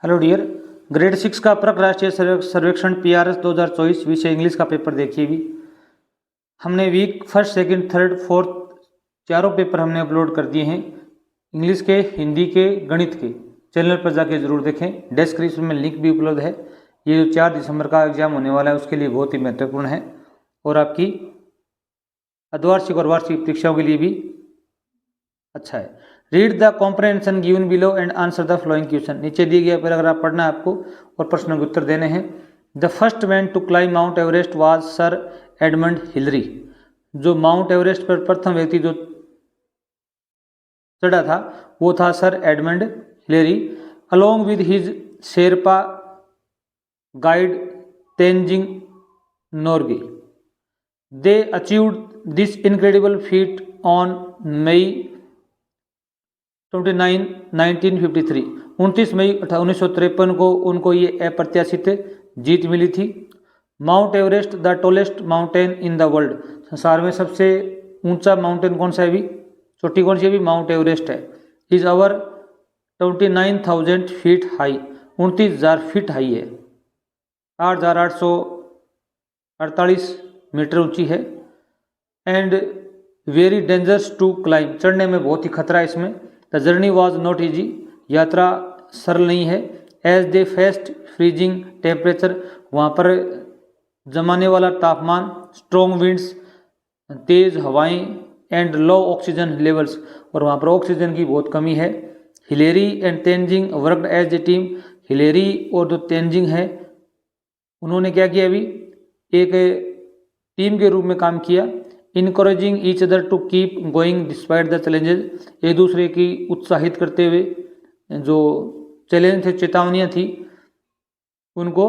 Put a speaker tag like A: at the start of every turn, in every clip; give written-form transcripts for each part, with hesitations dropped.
A: Hello dear, grade 6 का प्रक राष्ट्रीय सर्वेक्षण PRS 2024 विषय इंग्लिश का पेपर देखिए। भी हमने week first second third fourth चारों पेपर हमने अपलोड कर दिए हैं, इंग्लिश के, हिंदी के, गणित के। चैनल पर जाके जरूर देखें, डिस्क्रिप्शन में लिंक भी उपलब्ध है। ये जो 4 दिसंबर का एग्जाम होने वाला है उसके लिए बहुत ही महत्वपूर्ण है और आपकी अर्धवार्षिक और वार्षिक परीक्षाओं के लिए भी अच्छा है। Read the comprehension given below and answer the flowing question. नीचे दिए गए पैराग्राफ पढ़ना है आपको और प्रश्नों के उत्तर देने हैं। The first man to climb Mount Everest was sir Edmund Hillary. जो माउंट एवरेस्ट पर प्रथम व्यक्ति जो चढ़ा था वो था sir Edmund Hillary, along with his Sherpa guide Tenzing Norgay. They achieved this incredible feat on May 29, 1953। 29 मई 1953 को उनको ये अप्रत्याशित जीत मिली थी। Mount Everest the tallest mountain in the world. संसार में सबसे ऊंचा माउंटेन कौन सा है? भी चोटी कौन सी है? भी माउंट एवरेस्ट है। Is over 29,000 feet high. 29,000 feet high है, 8,848 मीटर ऊंची है। And very dangerous to climb. चढ़ने में बहुत ही खतरा है इसमें। The journey was not easy. यात्रा सरल नहीं है। As they faced freezing temperature. वहाँ पर जमाने वाला तापमान, स्ट्रॉन्ग विंड्स, तेज हवाएं, एंड लो ऑक्सीजन लेवल्स, और वहाँ पर ऑक्सीजन की बहुत कमी है। Hillary and Tenzing worked as a team. Hillary और जो तेंजिंग है उन्होंने क्या किया? अभी एक टीम के रूप में काम किया। Encouraging each other to keep going despite the challenges. एक दूसरे की उत्साहित करते हुए, जो चैलेंज थे, चेतावनियाँ थी, उनको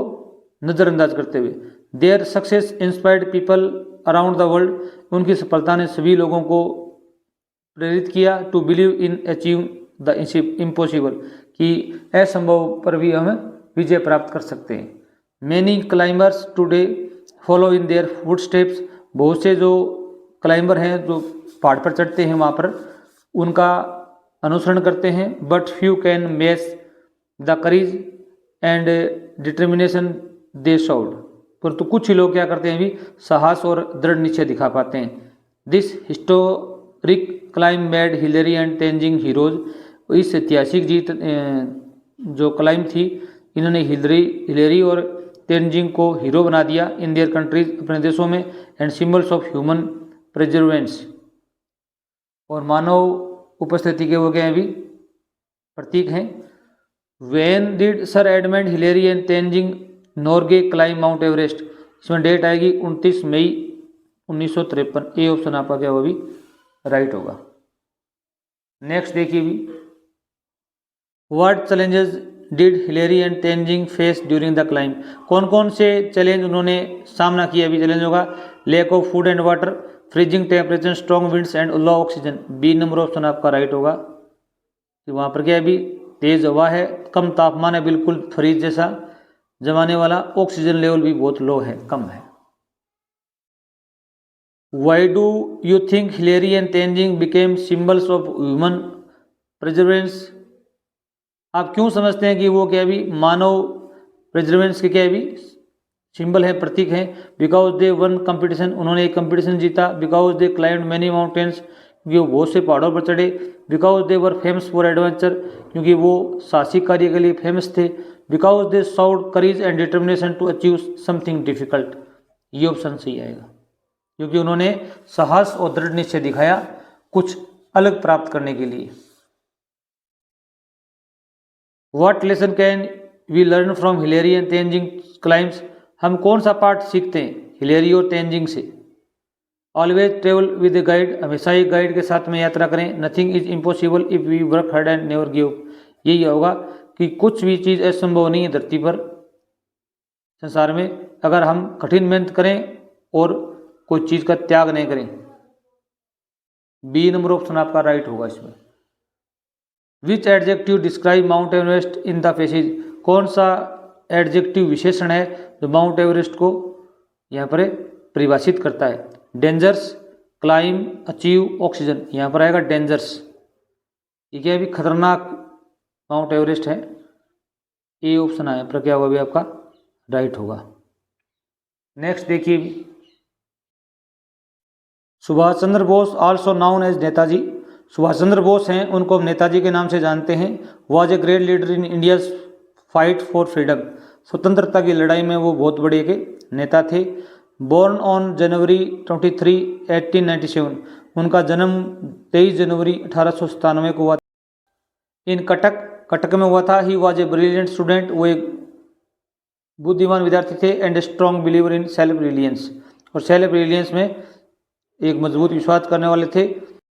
A: नज़रअंदाज करते हुए। Their success inspired people around the world. उनकी सफलता ने सभी लोगों को प्रेरित किया to believe in achieve the impossible, कि असंभव पर भी हम विजय प्राप्त कर सकते हैं। Many climbers today follow in their foot steps. बहुत से जो क्लाइंबर हैं, जो पहाड़ पर चढ़ते हैं, वहाँ पर उनका अनुसरण करते हैं। But few can match the courage and determination they showed. परंतु कुछ ही लोग क्या करते हैं? भी साहस और दृढ़ निश्चय दिखा पाते हैं। This historic climb made Hillary and Tenzing heroes. इस ऐतिहासिक जीत जो क्लाइम थी, इन्होंने हिलेरी और तेंजिंग को हीरो बना दिया इन देयर कंट्रीज, अपने देशों में। एंड सिंबल्स ऑफ ह्यूमन प्रेजर्वेंस, और मानव उपस्थिति के वो क्या हैं? भी प्रतीक हैं। When did sir Edmund Hillary and Tenzing Norgay climb Mount Everest. इसमें डेट आएगी 29 मई 1953। ए ऑप्शन आपका क्या वो भी राइट होगा। नेक्स्ट देखिए भी, what challenges did Hillary and Tenzing face during the climb. कौन कौन से चैलेंज उन्होंने सामना किया? भी चैलेंज होगा lack of food and water, freezing temperature, strong winds and low oxygen. B number option आपका राइट होगा, कि वहाँ पर क्या है? भी तेज हवा है, कम तापमान है, बिल्कुल फ्रीज जैसा जमाने वाला, ऑक्सीजन लेवल भी बहुत लो है, कम है। Y do you think Hillary and Tenzing became symbols of human प्रिजर्वेंस। आप क्यों समझते हैं कि वो क्या भी मानव प्रिजर्वेंस के क्या भी सिंबल है, प्रतीक है? Because they won competition. उन्होंने एक कंपटीशन जीता। Because they climbed many mountains. क्योंकि वो बहुत से पहाड़ों पर चढ़े। Because they were famous for adventure. क्योंकि वो साहसिक कार्य के लिए फेमस थे। Because they showed courage and determination to achieve something difficult. ये ऑप्शन सही आएगा, क्योंकि उन्होंने साहस और दृढ़ निश्चय दिखाया कुछ अलग प्राप्त करने के लिए। What lesson can we learn from Hillary and Tenzing climbs. हम कौन सा पाठ सीखते हैं हिलेरी और तेंजिंग से? Always travel with a guide. हमेशा एक गाइड के साथ में यात्रा करें। Nothing is impossible if we work hard and never give up. यही होगा कि कुछ भी चीज़ असंभव नहीं है धरती पर, संसार में, अगर हम कठिन मेहनत करें और कोई चीज़ का त्याग नहीं करें। बी नंबर ऑप्शन आपका राइट होगा इसमें। Which adjective describe Mount Everest in the passage. कौन सा एडजेक्टिव विशेषण है जो माउंट एवरेस्ट को यहाँ पर परिभाषित करता है? Dangers, climb, achieve, oxygen. यहाँ पर आएगा डेंजर्स। ये क्या है? भी खतरनाक माउंट एवरेस्ट है। ए ऑप्शन आया पर क्या होगा भी आपका राइट होगा। नेक्स्ट देखिए, Subhash Chandra Bose also known as Netaji. Subhash Chandra Bose हैं, उनको हम नेताजी के नाम से जानते हैं। Was a great leader in India's fight for freedom. स्वतंत्रता की लड़ाई में वो बहुत बड़े के नेता थे। Born on January 23, 1897। उनका जन्म 23 जनवरी 1897 को हुआ। इन कटक में हुआ था। He was a brilliant student. वो एक बुद्धिमान विद्यार्थी थे। And strong believer in self reliance. और सेल्फ रिलियंस में एक मजबूत विश्वास करने वाले थे।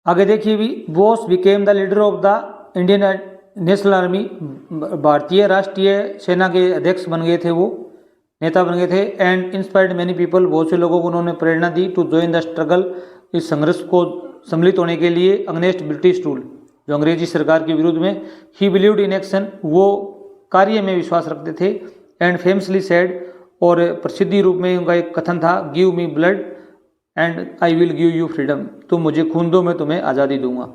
A: आगे देखिए भी, Bose became the leader of the Indian national army. भारतीय राष्ट्रीय सेना के अध्यक्ष बन गए थे, वो नेता बन गए थे। And inspired many people. बहुत से लोगों को उन्होंने प्रेरणा दी टू जॉइन द स्ट्रगल। इस संघर्ष को सम्मिलित होने के लिए अगेंस्ट ब्रिटिश रूल, जो अंग्रेजी सरकार के विरुद्ध में। ही बिलीव्ड इन एक्शन। वो कार्य में विश्वास रखते थे। And famously said. और प्रसिद्धि रूप में उनका एक कथन था, give me blood and I will give you freedom. तुम मुझे खून दो, मैं तुम्हें आज़ादी दूंगा।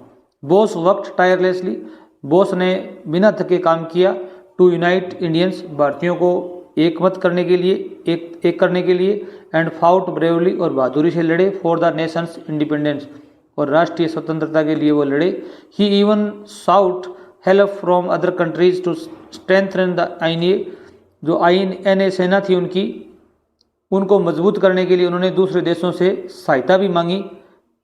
A: Bose worked tirelessly. बोस ने बिना थके काम किया। To unite Indians. भारतीयों को एकमत करने के लिए, एक करने के लिए। And fought bravely. और बहादुरी से लड़े। For the nation's independence. और राष्ट्रीय स्वतंत्रता के लिए वो लड़े। He even sought help from other countries to strengthen the INA. जो आईएनए सेना थी उनकी, उनको मजबूत करने के लिए उन्होंने दूसरे देशों से सहायता भी मांगी।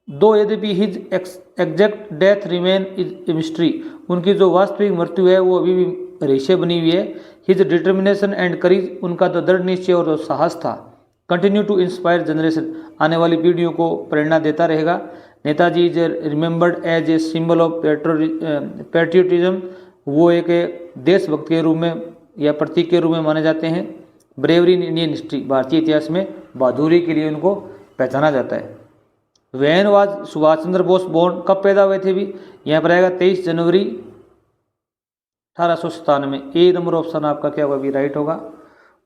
A: दो यद्यपि his exact death remain is mystery. उनकी जो वास्तविक मृत्यु है वो अभी भी रहस्य बनी हुई है। His determination and courage. उनका तो दृढ़ निश्चय और साहस था। Continue to inspire generation. आने वाली पीढ़ियों को प्रेरणा देता रहेगा। Netaji is remembered as a symbol of patriotism. वो एक देशभक्त के रूप में या प्रतीक के रूप में माने जाते हैं। Bravery in Indian history. भारतीय इतिहास में बहादुरी के लिए उनको पहचाना जाता है। When was Subhash Chandra Bose born. कब पैदा हुए थे भी, यहाँ पर आएगा 23 जनवरी 1897। ए नंबर ऑप्शन आपका क्या होगा भी राइट होगा।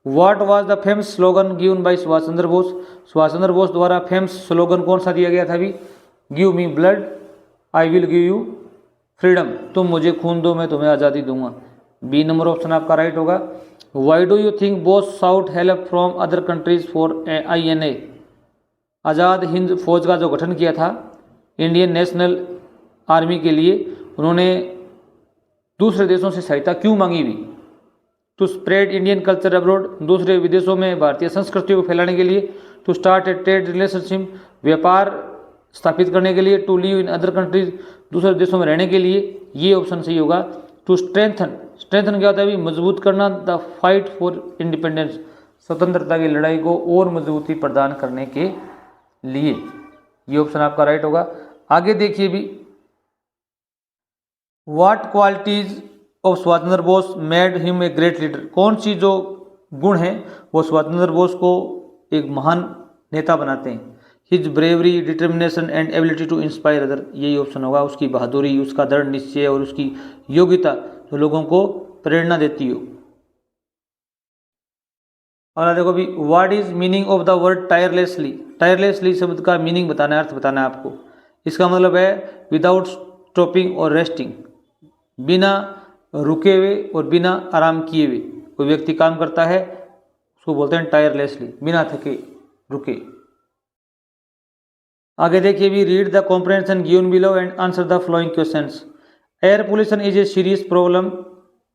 A: What was the famous slogan given by Subhash Chandra Bose. Subhash Chandra Bose द्वारा फेमस स्लोगन कौन सा दिया गया था भी, give me blood I will give you freedom. तुम मुझे खून दो, मैं तुम्हें आज़ादी दूंगा। बी नंबर ऑप्शन आपका राइट होगा। Why do you think Bose sought help from other countries for INA। Azad Hind Fauj का जो गठन किया था इंडियन नेशनल आर्मी के लिए, उन्होंने दूसरे देशों से सहायता क्यों मांगी हुई। To spread Indian culture abroad. दूसरे विदेशों में भारतीय संस्कृति को फैलाने के लिए। To start a trade relationship. व्यापार स्थापित करने के लिए। To live in other countries. दूसरे देशों में रहने के लिए। ये ऑप्शन सही होगा। To strengthen. स्ट्रेंथन क्या होता है, मजबूत करना। The fight for independence. स्वतंत्रता की लड़ाई को और मजबूती प्रदान करने के लिए। ये ऑप्शन आपका राइट होगा। आगे देखिए भी, what qualities of Subhash Chandra Bose made him a great leader. कौन सी जो गुण हैं वो सुभाष चंद्र बोस को एक महान नेता बनाते हैं। His bravery, determination and ability to inspire other. यही ऑप्शन होगा। उसकी बहादुरी, उसका दृढ़ निश्चय और उसकी योग्यता जो लोगों को प्रेरणा देती हो। और देखो भी, what is meaning of the word tirelessly. Tirelessly शब्द का मीनिंग बताना है, अर्थ बताना है आपको। इसका मतलब है विदाउट स्टॉपिंग और रेस्टिंग। बिना रुके हुए और बिना आराम किए हुए कोई व्यक्ति काम करता है, उसको बोलते हैं टायरलेसली, बिना थके रुके। आगे देखिए भी, read the comprehension given below and answer the following questions. Air pollution is a serious problem.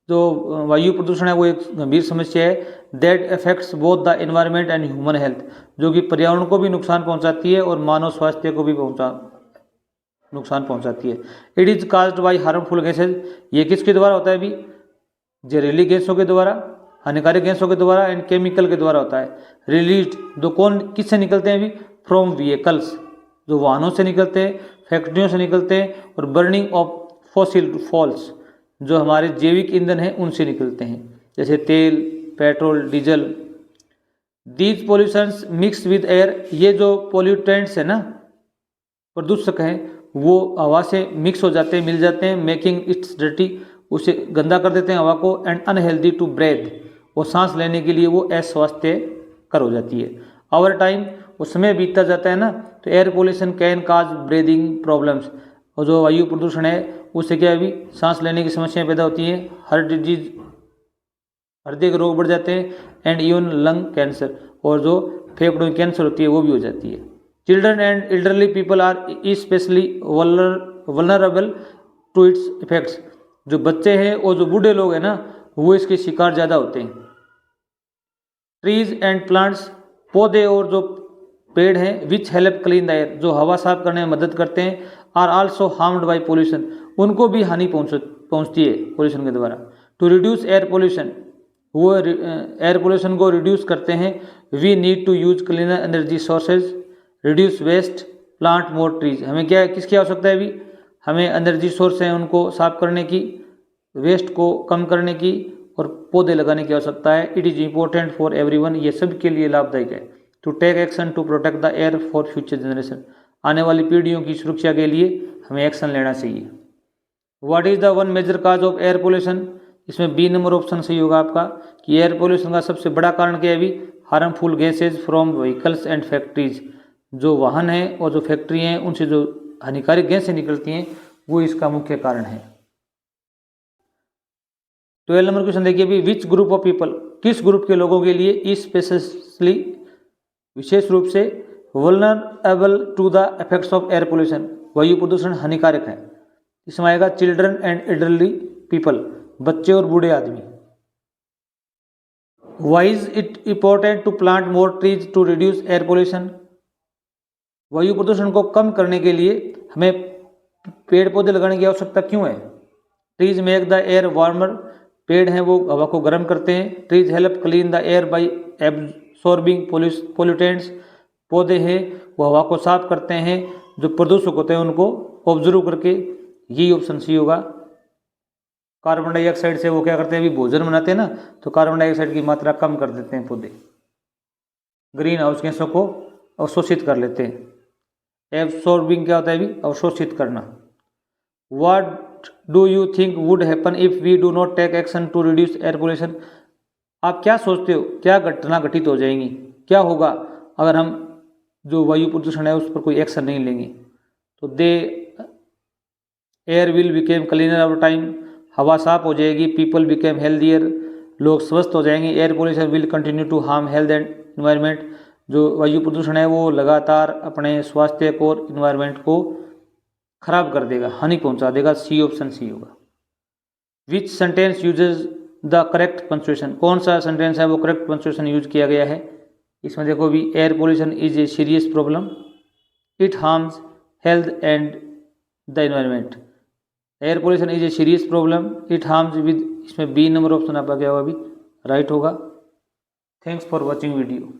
A: जो वायु प्रदूषण है वो एक गंभीर समस्या है। That affects both the environment and human health. जो कि पर्यावरण को भी नुकसान पहुंचाती है और मानव स्वास्थ्य को भी नुकसान पहुंचाती है। It is caused by harmful gases. ये किसके द्वारा होता है भी, जहरीली गैसों के द्वारा, हानिकारक गैसों के द्वारा एंड केमिकल के द्वारा होता है। रिलीज जो कौन किससे निकलते हैं भी, फ्रॉम व्हीकल्स, जो वाहनों से निकलते हैं, फैक्ट्रियों से निकलते हैं। और बर्निंग ऑफ फॉसिल फॉल्स, जो हमारे जैविक ईंधन हैं उनसे निकलते हैं, जैसे तेल, petrol, diesel. These pollutions mix with air. ये जो पॉल्यूटेंट्स है ना, प्रदूषक हैं, वो हवा से मिक्स हो जाते हैं, मिल जाते हैं। मेकिंग इट्स डर्टी, उसे गंदा कर देते हैं हवा को। एंड अनहेल्दी टू ब्रेथ, और सांस लेने के लिए वो अस्वास्थ्यकर हो जाती है। ओवर टाइम, वो समय बीतता जाता है ना, तो air pollution can cause breathing problems. और जो वायु प्रदूषण है उससे क्या है भी, सांस लेने की समस्याएं पैदा होती हैं, हार्ट डिजीज हृदय के रोग बढ़ जाते हैं, एंड इवन लंग कैंसर, और जो फेफड़ों की कैंसर होती है वो भी हो जाती है। Children and elderly people are specially vulnerable to its effects. जो बच्चे हैं और जो बूढ़े लोग हैं ना, वो इसके शिकार ज़्यादा होते हैं। ट्रीज एंड प्लांट्स, पौधे और जो पेड़ हैं, which help clean the air, जो हवा साफ करने में मदद करते हैं, are also harmed by pollution, उनको भी हानि पहुंचती है पोल्यूशन के द्वारा। टू रिड्यूस एयर पोल्यूशन, वो एयर पोल्यूशन को रिड्यूस करते हैं। We need to use cleaner energy sources, reduce waste, plant more trees. हमें क्या किसकी आवश्यकता है अभी? हमें एनर्जी सोर्स हैं उनको साफ करने की, वेस्ट को कम करने की, और पौधे लगाने की आवश्यकता है। It is important for everyone, ये सबके लिए लाभदायक है। To take action to protect the air for future generation, आने वाली पीढ़ियों की सुरक्षा के लिए हमें एक्शन लेना चाहिए। What is the one major cause of air pollution, इसमें बी नंबर ऑप्शन सही होगा आपका, कि एयर पोल्यूशन का सबसे बड़ा कारण क्या है अभी? Harmful gases from vehicles and factories, जो वाहन हैं और जो फैक्ट्री हैं उनसे जो हानिकारक गैसें निकलती हैं वो इसका मुख्य कारण है। 12 नंबर क्वेश्चन देखिए अभी, विच ग्रुप ऑफ पीपल, किस ग्रुप के लोगों के लिए स्पेशली विशेष रूप से vulnerable to the effects of air pollution, वायु प्रदूषण हानिकारक है? इसमें आएगा चिल्ड्रन एंड एल्डरली पीपल, बच्चे और बूढ़े आदमी। Why is it important to plant more trees to reduce air pollution, वायु प्रदूषण को कम करने के लिए हमें पेड़ पौधे लगाने की आवश्यकता क्यों है? Trees make the air warmer, पेड़ हैं वो हवा को गर्म करते हैं। Trees help clean the air by absorbing pollutants, पौधे हैं वो हवा को साफ करते हैं, जो प्रदूषक होते हैं उनको ऑब्जर्व करके। यही ऑप्शन सी होगा। कार्बन डाइऑक्साइड से वो क्या करते हैं, अभी भोजन बनाते हैं ना, तो कार्बन डाइऑक्साइड की मात्रा कम कर देते हैं पौधे, ग्रीन हाउस गैसों को अवशोषित कर लेते हैं। एब्सॉर्बिंग क्या होता है अभी? अवशोषित करना। What do you think would happen if we do not take action to reduce air pollution, आप क्या सोचते हो क्या घटना घटित हो जाएंगी, क्या होगा अगर हम जो वायु प्रदूषण है उस पर कोई एक्शन नहीं लेंगे? तो they air will become cleaner over time, हवा साफ हो जाएगी। पीपल बिकेम हेल्दियर, लोग स्वस्थ हो जाएंगे। Air pollution will continue to harm health and environment, जो वायु प्रदूषण है वो लगातार अपने स्वास्थ्य को और इन्वायरमेंट को खराब कर देगा, हानि पहुंचा देगा। सी ऑप्शन सी होगा। विच sentence uses the correct punctuation, कौन सा सेंटेंस है वो करेक्ट पंक्चुएशन यूज किया गया है? इसमें देखो भी, air pollution is a serious problem, it harms health and the environment. Air pollution is a serious problem, it harms with, इसमें बी नंबर ऑप्शन आपका क्या होगा अभी राइट होगा। Thanks for watching video.